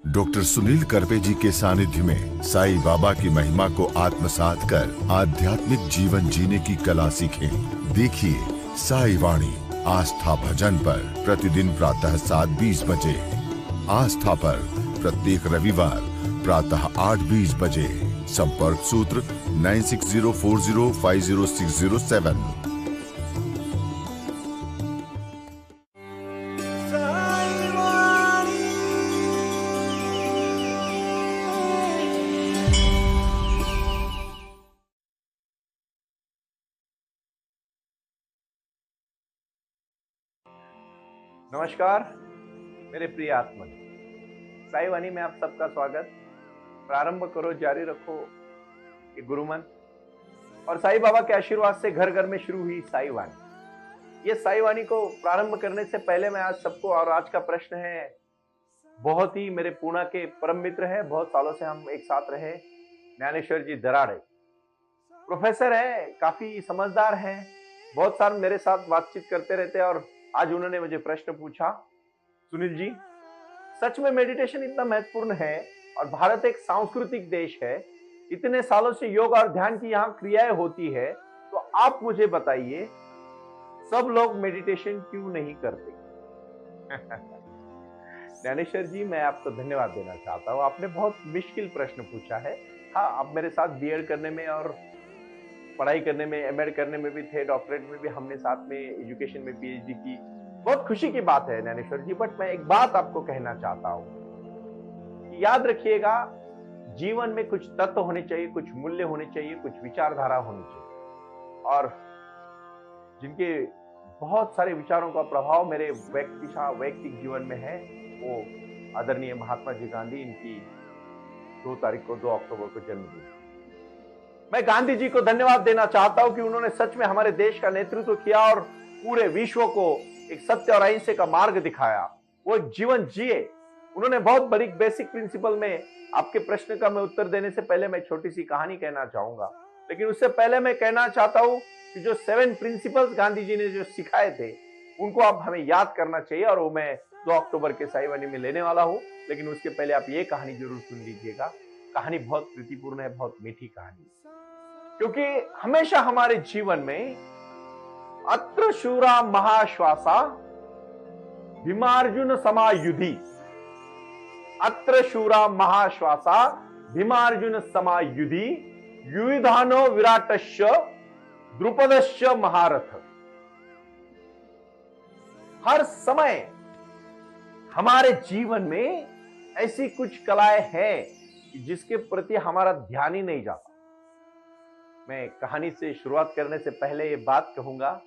Doctor Sunil Karpe जी के सानिध्य में साईं बाबा की महिमा को आत्मसात कर आध्यात्मिक जीवन जीने की कला सीखें। देखिए साई वाणी आस्था भजन पर प्रतिदिन प्रातः 7:20 बजे। आस्था पर प्रत्येक रविवार प्रातः 8:20 बजे। संपर्क सूत्र 9604050607। नमस्कार मेरे प्रिय आत्मा, साई वाणी में आप सबका स्वागत। प्रारंभ करो जारी रखो ये गुरु मंत्र और साईं बाबा के आशीर्वाद से घर घर में शुरू हुई साई वाणी। ये साई वाणी को प्रारंभ करने से पहले मैं आज सबको, और आज का प्रश्न है, बहुत ही मेरे पूना के परम मित्र है, बहुत सालों से हम एक साथ रहे, ज्ञानेश्वर जी दराड़े प्रोफेसर है, काफी समझदार हैं, बहुत साल मेरे साथ बातचीत करते रहते हैं। और आज उन्होंने मुझे प्रश्न पूछा, सुनील जी सच में मेडिटेशन इतना महत्वपूर्ण है और भारत एक सांस्कृतिक देश है, इतने सालों से योग और ध्यान की यहाँ क्रियाएं होती है, तो आप मुझे बताइए सब लोग मेडिटेशन क्यों नहीं करते? ज्ञानेश्वर जी मैं आपको धन्यवाद देना चाहता हूँ, आपने बहुत मुश्किल प्रश्न पूछा है। हाँ, आप मेरे साथ बीएड करने में और पढ़ाई करने में, एमएड करने में भी थे, डॉक्टरेट में भी हमने साथ में एजुकेशन में पीएचडी की, बहुत खुशी की बात है ज्ञानेश्वर जी। बट मैं एक बात आपको कहना चाहता हूं कि याद रखिएगा, जीवन में कुछ तत्व होने चाहिए, कुछ मूल्य होने चाहिए, कुछ विचारधारा होनी चाहिए, और जिनके बहुत सारे विचारों का प्रभाव मेरे वैयक्तिक जीवन में है, वो आदरणीय महात्मा जी गांधी, इनकी 2 अक्टूबर को जन्मदिन। मैं गांधी जी को धन्यवाद देना चाहता हूं कि उन्होंने सच में हमारे देश का नेतृत्व किया और पूरे विश्व को एक सत्य और अहिंसे का मार्ग दिखाया, वो एक जीवन जिए। उन्होंने बहुत बड़ी बेसिक प्रिंसिपल में, आपके प्रश्न का मैं उत्तर देने से पहले मैं छोटी सी कहानी कहना चाहूंगा, लेकिन उससे पहले मैं कहना चाहता हूं कि जो 7 प्रिंसिपल्स गांधी जी ने जो सिखाए थे, उनको अब हमें याद करना चाहिए, और वो मैं 2 अक्टूबर के साई वाणी में लेने वाला हूं। लेकिन उसके पहले आप ये कहानी जरूर सुन लीजिएगा। कहानी बहुत प्रीतिपूर्ण है, बहुत मीठी कहानी, क्योंकि हमेशा हमारे जीवन में अत्र शूरा महाश्वासा भीमार्जुन समायुधि, अत्र शूरा महाश्वासा भीमार्जुन समायुधि, युधानो विराटस्य द्रुपदस्य महारथ। हर समय हमारे जीवन में ऐसी कुछ कलाएं हैं जिसके प्रति हमारा ध्यान ही नहीं जाता। मैं कहानी से शुरुआत करने से पहले ये बात कहूंगा,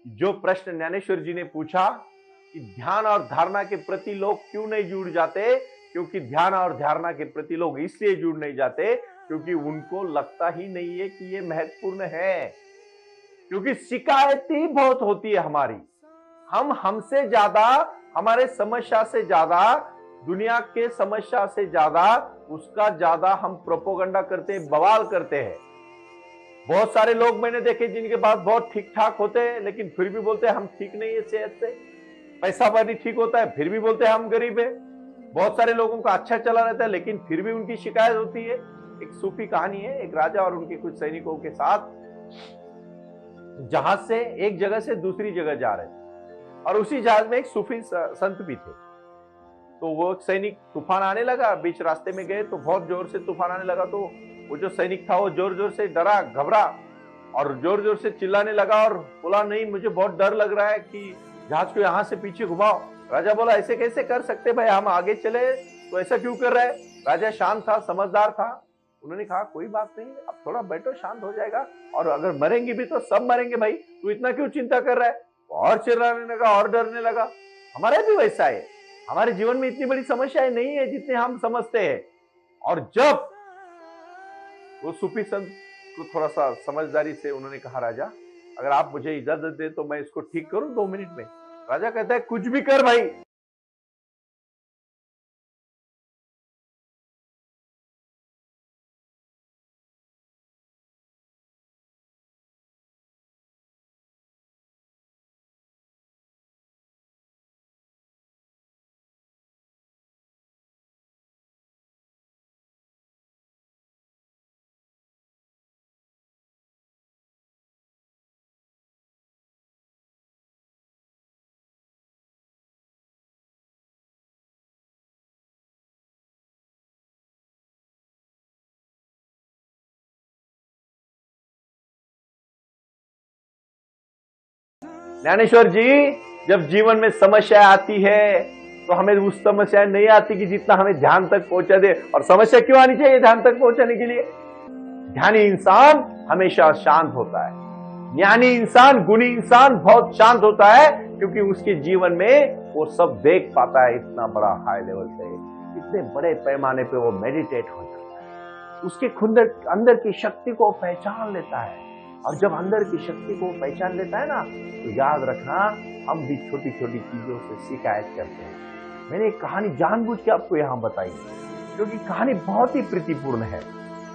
जो प्रश्न ज्ञानेश्वर जी ने पूछा कि ध्यान और धारणा के प्रति लोग क्यों नहीं जुड़ जाते, क्योंकि ध्यान और धारणा के प्रति लोग इसलिए जुड़ नहीं जाते क्योंकि उनको लगता ही नहीं है कि ये महत्वपूर्ण है। क्योंकि शिकायतें बहुत होती है हमारी, हम हमसे ज्यादा, हमारे समस्या से ज्यादा, दुनिया के समस्या से ज्यादा, उसका ज्यादा हम प्रोपोगंडा करते हैं, बवाल करते हैं। बहुत सारे लोग मैंने देखे जिनके पास बहुत ठीक ठाक होते हैं, लेकिन फिर भी बोलते हैं हम ठीक नहीं है सेहत से। पैसा पानी ठीक होता है, फिर भी बोलते हैं हम गरीब है। बहुत सारे लोगों का अच्छा चला रहता है, लेकिन फिर भी उनकी शिकायत होती है। एक सूफी कहानी है, एक राजा और उनके कुछ सैनिकों के साथ जहाज से एक जगह से दूसरी जगह जा रहे थे, और उसी जहाज में एक सूफी संत भी थे। तो वो सैनिक, तूफान आने लगा, बीच रास्ते में गए तो बहुत जोर से तूफान आने लगा, तो वो जो सैनिक था वो जोर जोर से डरा, घबरा और जोर जोर से चिल्लाने लगा और बोला, नहीं मुझे बहुत डर लग रहा है कि जहाज को यहां से पीछे घुमाओ। राजा बोला, ऐसे कैसे कर सकते भाई, हम आगे चले तो ऐसा क्यों कर रहे हैं? राजा शांत था, समझदार था। उन्होंने कहा, कोई बात नहीं, अब थोड़ा बैठो, शांत हो जाएगा, और अगर मरेंगे भी तो सब मरेंगे भाई, तू इतना क्यों चिंता कर रहा है? और चिल्लाने लगा और डरने लगा। हमारा भी वैसा है, हमारे जीवन में इतनी बड़ी समस्याएं नहीं है जितने हम समझते हैं। और जब वो सूफी संत को थोड़ा सा समझदारी से उन्होंने कहा, राजा अगर आप मुझे इजाजत दे तो मैं इसको ठीक करूं 2 मिनट में। राजा कहता है, कुछ भी कर भाई, ज्ञानेश्वर जी, जब जीवन में समस्या आती है तो हमें उस समस्या नहीं आती कि जितना हमें ध्यान तक पहुंचा दे। और समस्या क्यों आनी चाहिए ध्यान तक पहुंचाने के लिए? ध्यानी इंसान हमेशा शांत होता है। ज्ञानी इंसान, गुणी इंसान बहुत शांत होता है, क्योंकि उसके जीवन में वो सब देख पाता है। इतना बड़ा हाई लेवल से, इतने बड़े पैमाने पे वो मेडिटेट हो जाता है। उसके अंदर की शक्ति को पहचान लेता है। और जब अंदर की शक्ति को पहचान लेता है ना, तो याद रखना, हम भी छोटी छोटी चीजों से शिकायत करते हैं। मैंने एक कहानी जानबूझ के आपको यहां बताई, क्योंकि कहानी बहुत ही प्रीतिपूर्ण है।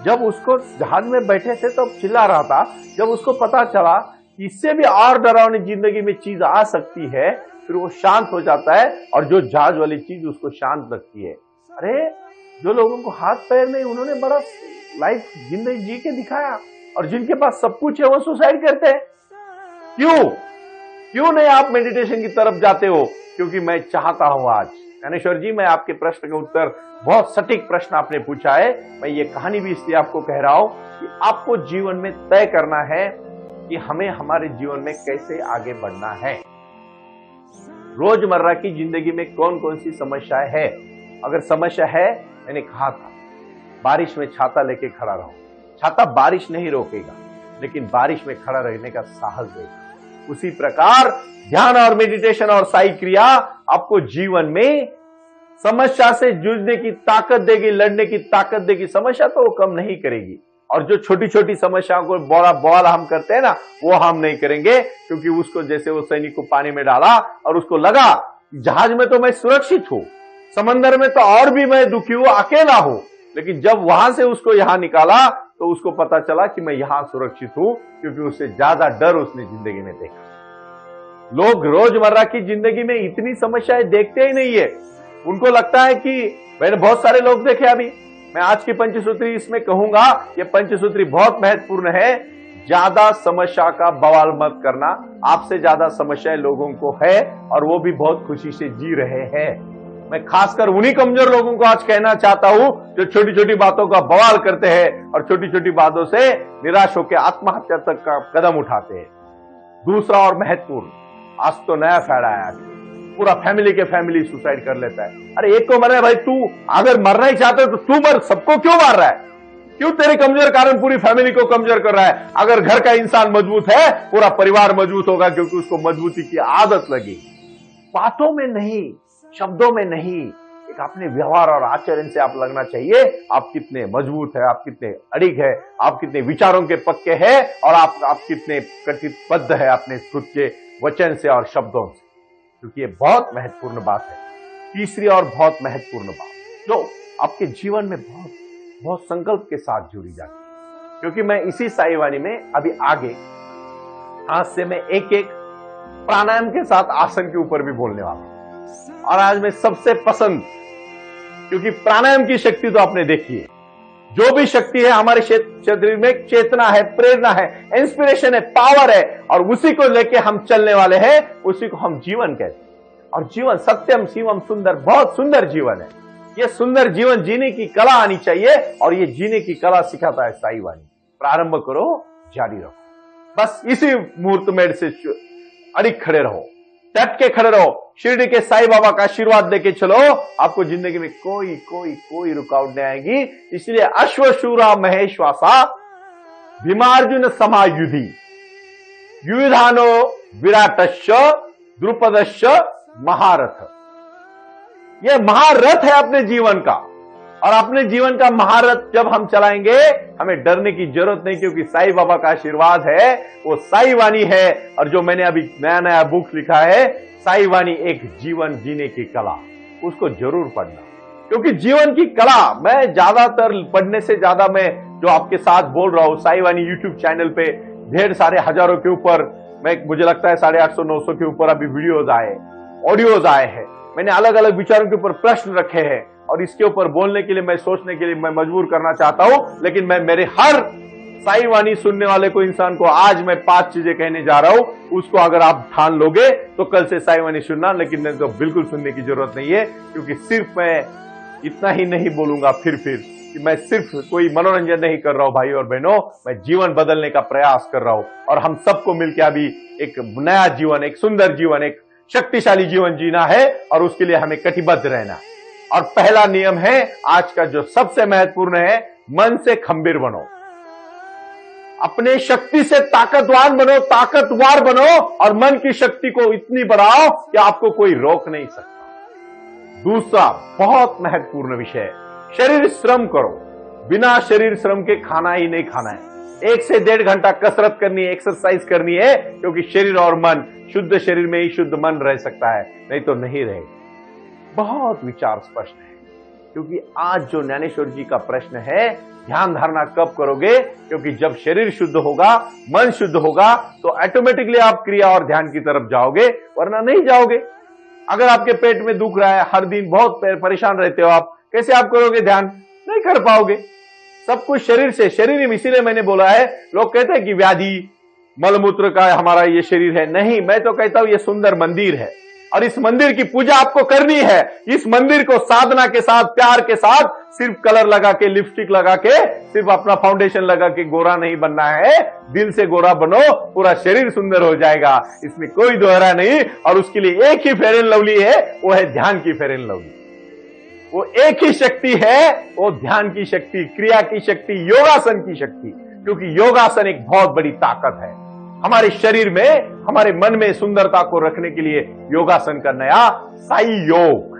जब उसको जहाज में बैठे थे तब चिल्ला रहा था। जब उसको पता चला कि इससे भी और डरावनी जिंदगी में चीज आ सकती है, फिर वो शांत हो जाता है। और जो जहाज वाली चीज उसको शांत रखती है। अरे, जो लोगों को हाथ पैर नहीं, उन्होंने बड़ा लाइफ जिंदगी जी के दिखाया, और जिनके पास सब कुछ है वो सुसाइड करते हैं। क्यों नहीं आप मेडिटेशन की तरफ जाते हो? क्योंकि मैं चाहता हूं आज। ज्ञानेश्वर जी, मैं आपके प्रश्न का उत्तर, बहुत सटीक प्रश्न आपने पूछा है। मैं ये कहानी भी इसलिए आपको कह रहा हूं कि आपको जीवन में तय करना है कि हमें हमारे जीवन में कैसे आगे बढ़ना है। रोजमर्रा की जिंदगी में कौन कौन सी समस्याएं है? अगर समस्या है, मैंने कहा था, बारिश में छाता लेके खड़ा रहो। छाता बारिश नहीं रोकेगा, लेकिन बारिश में खड़ा रहने का साहस देगा। उसी प्रकार ध्यान और मेडिटेशन और साई क्रिया आपको जीवन में समस्या से जूझने की ताकत देगी, लड़ने की ताकत देगी। समस्या तो वो कम नहीं करेगी। और जो छोटी छोटी समस्याओं को बड़ा बवाल हम करते हैं ना, वो हम नहीं करेंगे। क्योंकि उसको, जैसे वो सैनिक को पानी में डाला और उसको लगा जहाज में तो मैं सुरक्षित हूं, समंदर में तो और भी मैं दुखी हूं, अकेला हूं। लेकिन जब वहां से उसको यहां निकाला तो उसको पता चला कि मैं यहां सुरक्षित हूं, क्योंकि उससे ज्यादा डर उसने जिंदगी में देखा। लोग रोजमर्रा की जिंदगी में इतनी समस्याएं देखते ही नहीं है। उनको लगता है कि, मैंने बहुत सारे लोग देखे। अभी मैं आज की पंचसूत्री इसमें कहूंगा, ये पंचसूत्री बहुत महत्वपूर्ण है। ज्यादा समस्या का बवाल मत करना। आपसे ज्यादा समस्याएं लोगों को है, और वो भी बहुत खुशी से जी रहे हैं। मैं खासकर उन्हीं कमजोर लोगों को आज कहना चाहता हूं जो छोटी छोटी बातों का बवाल करते हैं और छोटी छोटी बातों से निराश होकर आत्महत्या तक का कदम उठाते हैं। दूसरा और महत्वपूर्ण, आज तो नया फैड आया, पूरा फैमिली सुसाइड कर लेता है। अरे एक को मरना है भाई, तू अगर मरना ही चाहते हो तो तू मर, सबको क्यों मार रहा है? क्यों तेरे कमजोर कारण पूरी फैमिली को कमजोर कर रहा है? अगर घर का इंसान मजबूत है, पूरा परिवार मजबूत होगा, क्योंकि उसको मजबूती की आदत लगी। बातों में नहीं, शब्दों में नहीं, एक अपने व्यवहार और आचरण से आप लगना चाहिए। आप कितने मजबूत है, आप कितने अड़िग है, आप कितने विचारों के पक्के हैं, और आप कितने प्रतिबद्ध है अपने खुद के वचन से और शब्दों से। क्योंकि ये बहुत महत्वपूर्ण बात है। तीसरी और बहुत महत्वपूर्ण बात, जो आपके जीवन में बहुत संकल्प के साथ जुड़ी जाती है। क्योंकि मैं इसी साई वाणी में अभी आगे, आज से मैं एक एक प्राणायाम के साथ आसन के ऊपर भी बोलने वाला हूं। और आज मैं सबसे पसंद, क्योंकि प्राणायाम की शक्ति तो आपने देखी है। जो भी शक्ति है हमारे शरीर में, चेतना है, प्रेरणा है, इंस्पिरेशन है, पावर है, और उसी को लेके हम चलने वाले हैं। उसी को हम जीवन कहते हैं। और जीवन सत्यम शिवम सुंदर, बहुत सुंदर जीवन है। यह सुंदर जीवन जीने की कला आनी चाहिए, और ये जीने की कला सिखाता है साई वाणी। प्रारंभ करो, जारी रहो। बस इसी मुहूर्त में से अड़िग खड़े रहो, डट के खड़े रहो। शिरडी के साईं बाबा का आशीर्वाद लेके चलो, आपको जिंदगी में कोई रुकावट नहीं आएगी। इसलिए अश्वशूरा महेश्वासा भीमार्जुन समायुधि युधानो विराटश्च द्रुपदश्च महारथ। यह महारथ है अपने जीवन का, और अपने जीवन का महारथ जब हम चलाएंगे, हमें डरने की जरूरत नहीं, क्योंकि साईं बाबा का आशीर्वाद है, वो साई वाणी है। और जो मैंने अभी नया बुक लिखा है, साई वाणी एक जीवन जीने की कला, उसको जरूर पढ़ना। क्योंकि जीवन की कला, मैं ज्यादातर पढ़ने से ज्यादा मैं जो आपके साथ बोल रहा हूं, साई वाणी यूट्यूब चैनल पे ढेर सारे हजारों के ऊपर, मुझे लगता है 850-900 के ऊपर अभी वीडियोज आए, ऑडियोज आए हैं। मैंने अलग अलग विचारों के ऊपर प्रश्न रखे हैं, और इसके ऊपर बोलने के लिए, मैं सोचने के लिए मैं मजबूर करना चाहता हूं। लेकिन मैं मेरे हर साई वाणी सुनने वाले को, इंसान को, आज मैं 5 चीजें कहने जा रहा हूं। उसको अगर आप ठान लोगे तो कल से साई वाणी सुनना, लेकिन नहीं तो बिल्कुल सुनने की जरूरत नहीं है। क्योंकि सिर्फ मैं इतना ही नहीं बोलूंगा, फिर कि मैं सिर्फ कोई मनोरंजन नहीं कर रहा हूं भाई और बहनों, मैं जीवन बदलने का प्रयास कर रहा हूं और हम सबको मिलकर अभी एक नया जीवन, एक सुंदर जीवन, एक शक्तिशाली जीवन जीना है और उसके लिए हमें कटिबद्ध रहना है। और पहला नियम है आज का जो सबसे महत्वपूर्ण है, मन से खंबीर बनो, अपने शक्ति से ताकतवान बनो, ताकतवर बनो और मन की शक्ति को इतनी बढ़ाओ कि आपको कोई रोक नहीं सकता। दूसरा बहुत महत्वपूर्ण विषय, शरीर श्रम करो। बिना शरीर श्रम के खाना ही नहीं खाना है। 1 से 1.5 घंटा कसरत करनी है, एक्सरसाइज करनी है, क्योंकि शरीर और मन, शुद्ध शरीर में ही शुद्ध मन रह सकता है, नहीं तो नहीं रहेगा। बहुत विचार स्पष्ट है, क्योंकि आज जो ज्ञानेश्वर जी का प्रश्न है, ध्यान धारणा कब करोगे? क्योंकि जब शरीर शुद्ध होगा, मन शुद्ध होगा, तो ऑटोमेटिकली आप क्रिया और ध्यान की तरफ जाओगे, वरना नहीं जाओगे। अगर आपके पेट में दुख रहा है, हर दिन बहुत परेशान रहते हो आप, कैसे आप करोगे ध्यान? नहीं कर पाओगे। सब कुछ शरीर से, शरीर में, इसीलिए मैंने बोला है, लोग कहते हैं कि व्याधि मलमूत्र का हमारा ये शरीर है। नहीं, मैं तो कहता हूं ये सुंदर मंदिर है और इस मंदिर की पूजा आपको करनी है। इस मंदिर को साधना के साथ, प्यार के साथ, सिर्फ कलर लगा के, लिपस्टिक लगा के, सिर्फ अपना फाउंडेशन लगा के गोरा नहीं बनना है। दिल से गोरा बनो, पूरा शरीर सुंदर हो जाएगा, इसमें कोई दोहरा नहीं। और उसके लिए एक ही फेयर एंड लवली है, वो है ध्यान की फेयर एंड लवली। वो एक ही शक्ति है, वो ध्यान की शक्ति, क्रिया की शक्ति, योगासन की शक्ति। क्योंकि योगासन एक बहुत बड़ी ताकत है हमारे शरीर में, हमारे मन में सुंदरता को रखने के लिए। योगासन का नया साई योग।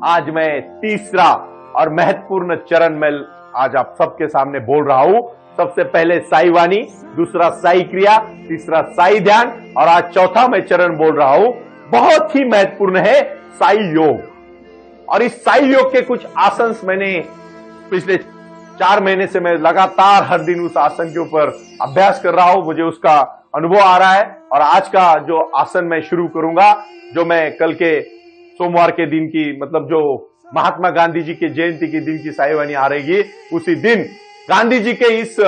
आज मैं तीसरा और महत्वपूर्ण चरण में आज आप सबके सामने बोल रहा हूं। सबसे पहले साई वाणी, दूसरा साई क्रिया, तीसरा साई ध्यान और आज चौथा मैं चरण बोल रहा हूं। बहुत ही महत्वपूर्ण है साई योग। और इस साई योग के कुछ आसन मैंने पिछले 4 महीने से मैं लगातार हर दिन उस आसन के ऊपर अभ्यास कर रहा हूं, मुझे उसका अनुभव आ रहा है। और आज का जो आसन मैं शुरू करूंगा, जो मैं कल के सोमवार के दिन की, मतलब जो महात्मा गांधी जी के जयंती के दिन की साई वाणी आ रहेगी, उसी दिन गांधी जी के इस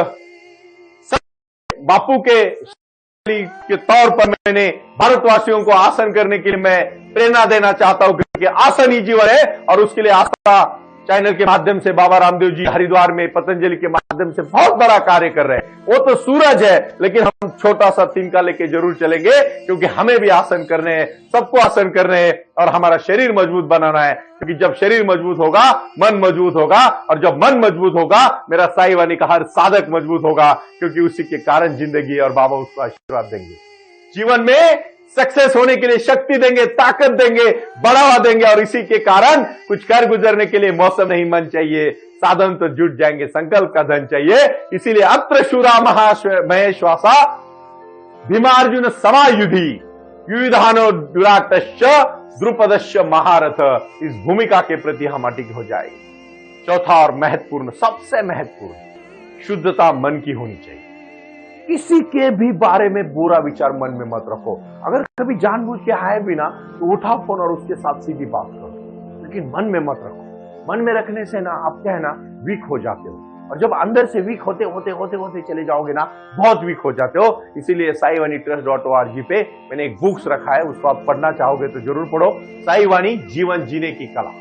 बापू के तौर पर मैंने भारतवासियों को आसन करने के लिए मैं प्रेरणा देना चाहता हूं, क्योंकि आसन ही जीवन है। और उसके लिए आस्था चैनल के माध्यम से बाबा रामदेव जी हरिद्वार में पतंजलि के माध्यम से बहुत बड़ा कार्य कर रहे हैं। वो तो सूरज है, लेकिन हम छोटा सा तिनका लेके जरूर चलेंगे, क्योंकि हमें भी आसन करने हैं, सबको आसन करने हैं और हमारा शरीर मजबूत बनाना है। क्योंकि जब शरीर मजबूत होगा, मन मजबूत होगा, और जब मन मजबूत होगा, मेरा साई वाणी का हर साधक मजबूत होगा, क्योंकि उसी के कारण जिंदगी और बाबा उसको आशीर्वाद देंगे। जीवन में सक्सेस होने के लिए शक्ति देंगे, ताकत देंगे, बढ़ावा देंगे। और इसी के कारण कुछ कर गुजरने के लिए मौसम नहीं मन चाहिए, साधन तो जुट जाएंगे, संकल्प का धन चाहिए। इसीलिए अत्र शूरा महेश्वासा भीमार्जुन समायुधि युधानो दुराटश्च द्रुपदश्च महारथ। इस भूमिका के प्रति हम अटिक हो जाएंगे। चौथा और महत्वपूर्ण, सबसे महत्वपूर्ण, शुद्धता मन की होनी चाहिए। किसी के भी बारे में बुरा विचार मन में मत रखो। अगर कभी जानबूझ के आए भी ना, तो उठाओ फोन और उसके साथ सीधी बात करो, लेकिन मन में मत रखो। मन में रखने से ना आप क्या है ना, वीक हो जाते हो। और जब अंदर से वीक होते होते चले जाओगे ना, बहुत वीक हो जाते हो। इसीलिए साई वाणी trust.org पे मैंने एक बुक्स रखा है, उसको आप पढ़ना चाहोगे तो जरूर पढ़ो। साई वाणी जीवन जीने की कला।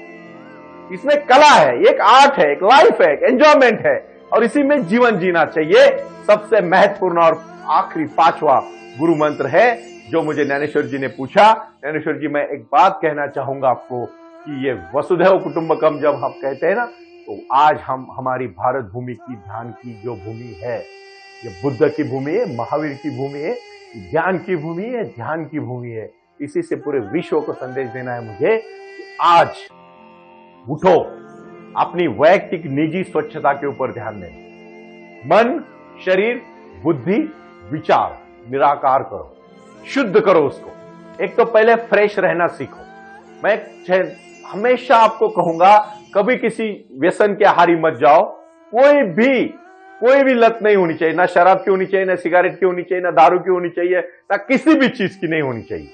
इसमें कला है, एक आर्ट है, एक लाइफ है, एक एंजॉयमेंट है, और इसी में जीवन जीना चाहिए। सबसे महत्वपूर्ण और आखिरी 5वां गुरु मंत्र है जो मुझे ज्ञानेश्वर जी ने पूछा। ज्ञानेश्वर जी, मैं एक बात कहना चाहूंगा आपको कि ये वसुधैव कुटुंबकम जब हम कहते हैं ना, तो आज हम हमारी भारत भूमि की, ध्यान की जो भूमि है, ये बुद्ध की भूमि है, महावीर की भूमि है, ज्ञान की भूमि है, ध्यान की भूमि है। इसी से पूरे विश्व को संदेश देना है मुझे कि आज उठो, अपनी वैयक्तिक निजी स्वच्छता के ऊपर ध्यान दें। मन, शरीर, बुद्धि, विचार निराकार करो, शुद्ध करो उसको। एक तो पहले फ्रेश रहना सीखो। मैं हमेशा आपको कहूंगा, कभी किसी व्यसन के आहारी मत जाओ। कोई भी लत नहीं होनी चाहिए, ना शराब की होनी चाहिए, ना सिगरेट की होनी चाहिए, ना दारू की होनी चाहिए, ना किसी भी चीज की नहीं होनी चाहिए।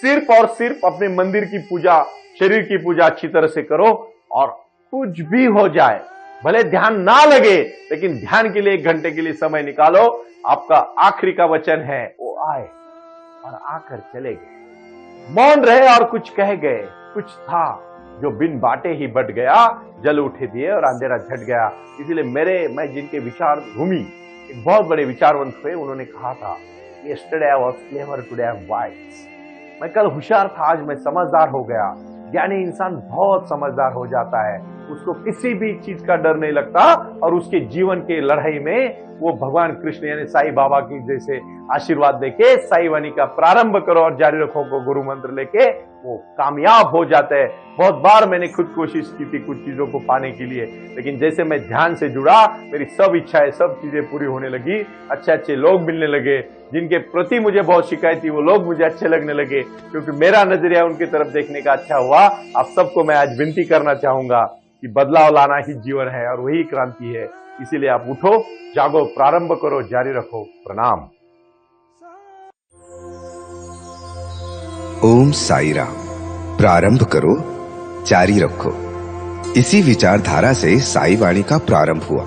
सिर्फ और सिर्फ अपने मंदिर की पूजा, शरीर की पूजा अच्छी तरह से करो। और कुछ भी हो जाए, भले ध्यान ना लगे, लेकिन ध्यान के लिए 1 घंटे के लिए समय निकालो। आपका आखिरी का वचन है, वो आए और आकर चले गए, मौन रहे और कुछ कह गए, कुछ था, जो बिन बाटे ही बट गया, जल उठे दिए और अंधेरा झट गया। इसीलिए मैं जिनके विचार भूमि, एक बहुत बड़े विचारवंत हुए, उन्होंने कहा था, yesterday I was clever, today I am wise। मैं कल होशियार था, आज मैं समझदार हो गया। ज्ञानी इंसान बहुत समझदार हो जाता है, उसको किसी भी चीज का डर नहीं लगता और उसके जीवन के लड़ाई में वो भगवान कृष्ण यानी साईं बाबा की जैसे आशीर्वाद लेके साई वाणी का प्रारंभ करो और जारी रखो को गुरु मंत्र लेके वो कामयाब हो जाते हैं। बहुत बार मैंने खुद कोशिश की थी कुछ चीजों को पाने के लिए, लेकिन जैसे मैं ध्यान से जुड़ा, मेरी सब इच्छाएं, सब चीजें पूरी होने लगी। अच्छे अच्छे लोग मिलने लगे, जिनके प्रति मुझे बहुत शिकायत थी, वो लोग मुझे अच्छे लगने लगे, क्योंकि मेरा नजरिया उनकी तरफ देखने का अच्छा हुआ। आप सबको मैं आज विनती करना चाहूंगा कि बदलाव लाना ही जीवन है और वही क्रांति है। इसीलिए आप उठो, जागो, प्रारंभ करो, जारी रखो। प्रणाम। ओम साई राम। प्रारंभ करो, जारी रखो। इसी विचारधारा से साई वाणी का प्रारंभ हुआ।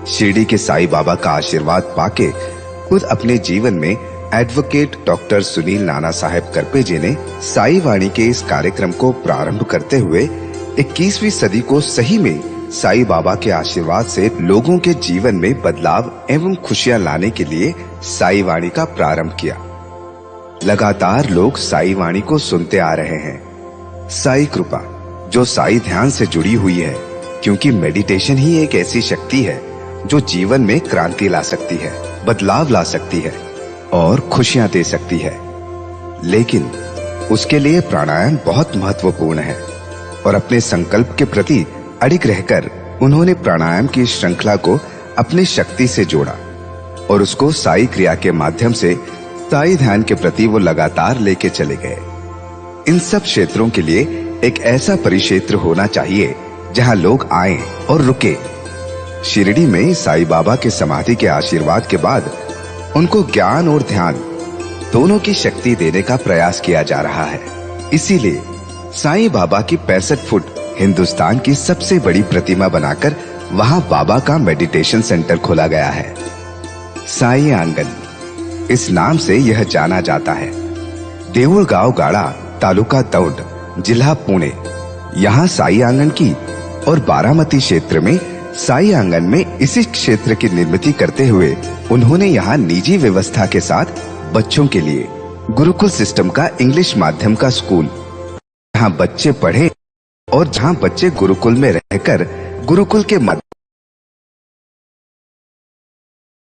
शिरडी के साई बाबा का आशीर्वाद पाके खुद अपने जीवन में एडवोकेट डॉक्टर सुनील नाना साहेब करपे जी ने साई वाणी के इस कार्यक्रम को प्रारंभ करते हुए 21वीं सदी को सही में साई बाबा के आशीर्वाद से लोगों के जीवन में बदलाव एवं खुशियां लाने के लिए साई वाणी का प्रारंभ किया। लगातार लोग साई वाणी को सुनते आ रहे हैं। साई कृपा जो साई ध्यान से जुड़ी हुई है, क्योंकि मेडिटेशन ही एक ऐसी शक्ति है जो जीवन में क्रांति ला सकती है, बदलाव ला सकती है और खुशियां दे सकती है। लेकिन उसके लिए प्राणायाम बहुत महत्वपूर्ण है और अपने संकल्प के प्रति अडिग रहकर उन्होंने प्राणायाम की श्रृंखला को अपनी शक्ति से जोड़ा और उसको साई क्रिया के माध्यम से साई ध्यान के प्रति वो लगातार लेके चले गए। इन सब क्षेत्रों के लिए एक ऐसा परिक्षेत्र होना चाहिए जहां लोग आएं और रुके। शिरडी में साई बाबा के समाधि के आशीर्वाद के बाद उनको ज्ञान और ध्यान दोनों की शक्ति देने का प्रयास किया जा रहा है। इसीलिए साईं बाबा की 65 फुट हिंदुस्तान की सबसे बड़ी प्रतिमा बनाकर वहां बाबा का मेडिटेशन सेंटर खोला गया है। साई आंगन इस नाम से यह जाना जाता है। देऊळगाव गाड़ा, तालुका दौंड, जिला पुणे, यहाँ साई आंगन की और बारामती क्षेत्र में साई आंगन में इसी क्षेत्र की निर्मित करते हुए उन्होंने यहाँ निजी व्यवस्था के साथ बच्चों के लिए गुरुकुल सिस्टम का इंग्लिश माध्यम का स्कूल, जहाँ बच्चे पढ़े और जहाँ बच्चे गुरुकुल में रहकर गुरुकुल के